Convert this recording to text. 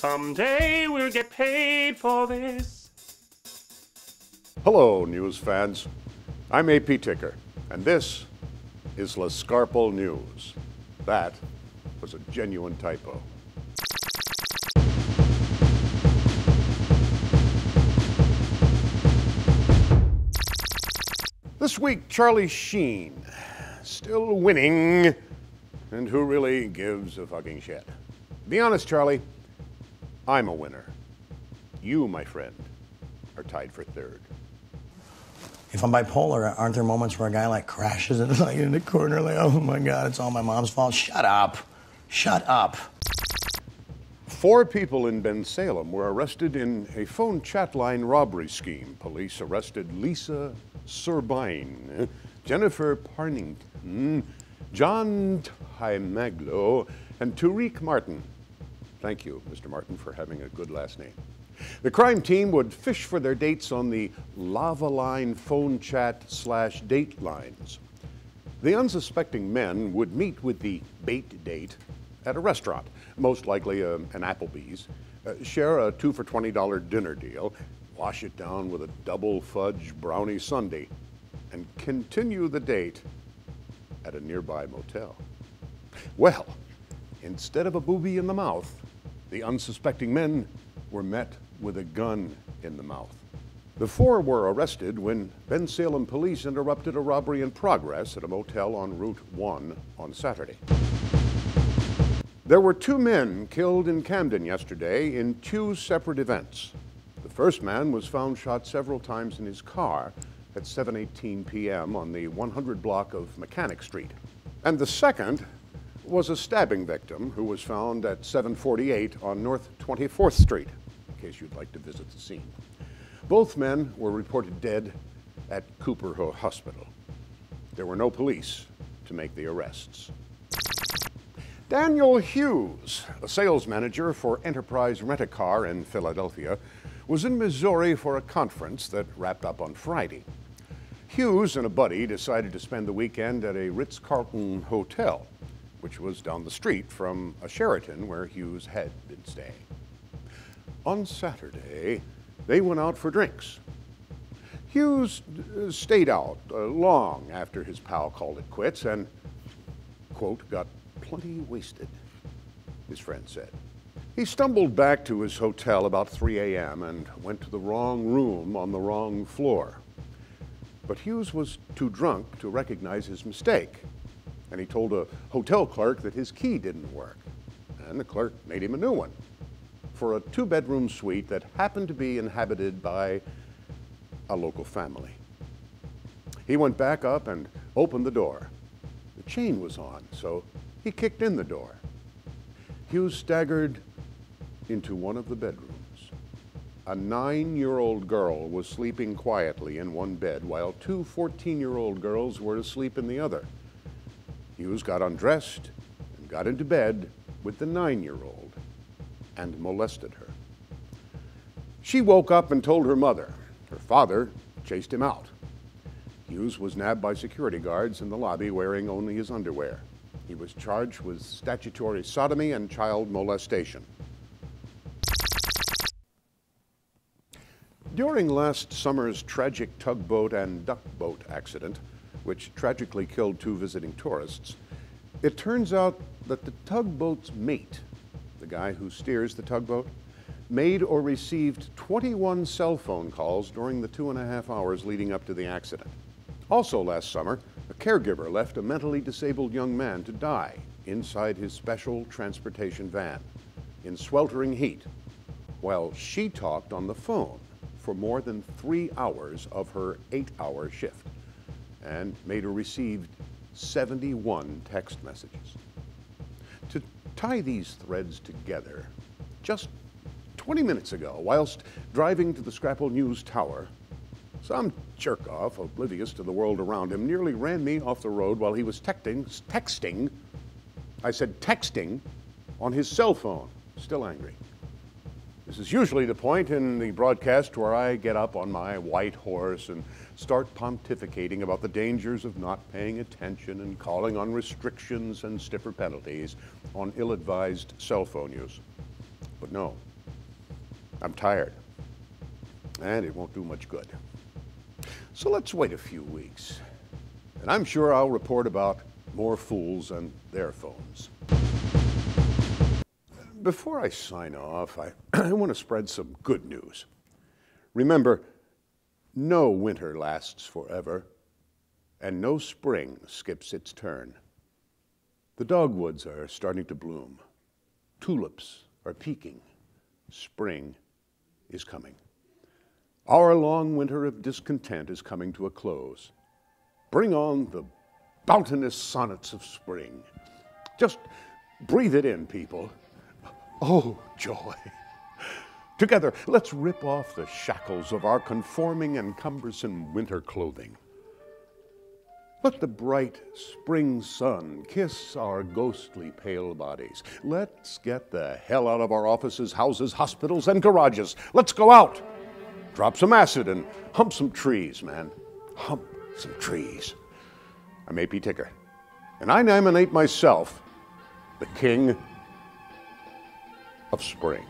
Someday we'll get paid for this. Hello, news fans. I'm AP Ticker, and this is La Scarpple News. That was a genuine typo. This week, Charlie Sheen, still winning, and who really gives a fucking shit? Be honest, Charlie, I'm a winner. You, my friend, are tied for third. If I'm bipolar, aren't there moments where a guy like crashes and like in the corner, like, oh my God, it's all my mom's fault? Shut up. Shut up. 4 people in Bensalem were arrested in a phone chat line robbery scheme. Police arrested Lisa Sorbine, Jennifer Parnington, John Tubemogul, and Tariq Martin. Thank you, Mr. Martin, for having a good last name. The crime team would fish for their dates on the lava line phone chat / date lines. The unsuspecting men would meet with the bait date at a restaurant, most likely an Applebee's, share a 2 for $20 dinner deal, wash it down with a double fudge brownie sundae, and continue the date at a nearby motel. Well, instead of a booby in the mouth, the unsuspecting men were met with a gun in the mouth. The 4 were arrested when Bensalem police interrupted a robbery in progress at a motel on Route 1 on Saturday. There were 2 men killed in Camden yesterday in 2 separate events. The first man was found shot several times in his car at 7:18 p.m. on the 100 block of Mechanic Street. And the second was a stabbing victim who was found at 7:48 on North 24th Street, in case you'd like to visit the scene. Both men were reported dead at Cooper Hospital. There were no police to make the arrests. Daniel Hughes, a sales manager for Enterprise Rent-A-Car in Philadelphia, was in Missouri for a conference that wrapped up on Friday. Hughes and a buddy decided to spend the weekend at a Ritz-Carlton hotel, which was down the street from a Sheraton where Hughes had been staying. On Saturday, they went out for drinks. Hughes stayed out long after his pal called it quits and, quote, got plenty wasted, his friend said. He stumbled back to his hotel about 3 a.m. and went to the wrong room on the wrong floor. But Hughes was too drunk to recognize his mistake, and he told a hotel clerk that his key didn't work, and the clerk made him a new one for a 2-bedroom suite that happened to be inhabited by a local family. He went back up and opened the door. The chain was on, so he kicked in the door. Hughes staggered into one of the bedrooms. A 9-year-old girl was sleeping quietly in one bed, while 2 14-year-old girls were asleep in the other. Hughes got undressed and got into bed with the 9-year-old and molested her. She woke up and told her mother. Her father chased him out. Hughes was nabbed by security guards in the lobby wearing only his underwear. He was charged with statutory sodomy and child molestation. During last summer's tragic tugboat and duckboat accident, which tragically killed 2 visiting tourists, it turns out that the tugboat's mate, the guy who steers the tugboat, made or received 21 cell phone calls during the 2.5 hours leading up to the accident. Also last summer, a caregiver left a mentally disabled young man to die inside his special transportation van in sweltering heat, while she talked on the phone for more than 3 hours of her 8-hour shift and made or received 71 text messages. To tie these threads together, just 20 minutes ago, whilst driving to the Scrapple News Tower, some jerk-off, oblivious to the world around him, nearly ran me off the road while he was texting, I said texting, on his cell phone, still angry. This is usually the point in the broadcast where I get up on my white horse and start pontificating about the dangers of not paying attention and calling on restrictions and stiffer penalties on ill-advised cell phone use. But no, I'm tired, and it won't do much good. So let's wait a few weeks, and I'm sure I'll report about more fools and their phones. Before I sign off, I want to spread some good news. Remember, no winter lasts forever, and no spring skips its turn. The dogwoods are starting to bloom. Tulips are peaking. Spring is coming. Our long winter of discontent is coming to a close. Bring on the bounteous sonnets of spring. Just breathe it in, people. Oh, joy. Together, let's rip off the shackles of our conforming and cumbersome winter clothing. Let the bright spring sun kiss our ghostly pale bodies. Let's get the hell out of our offices, houses, hospitals, and garages. Let's go out. Drop some acid and hump some trees, man. Hump some trees. I'm A.P. Ticker, and I nominate myself the king of spring.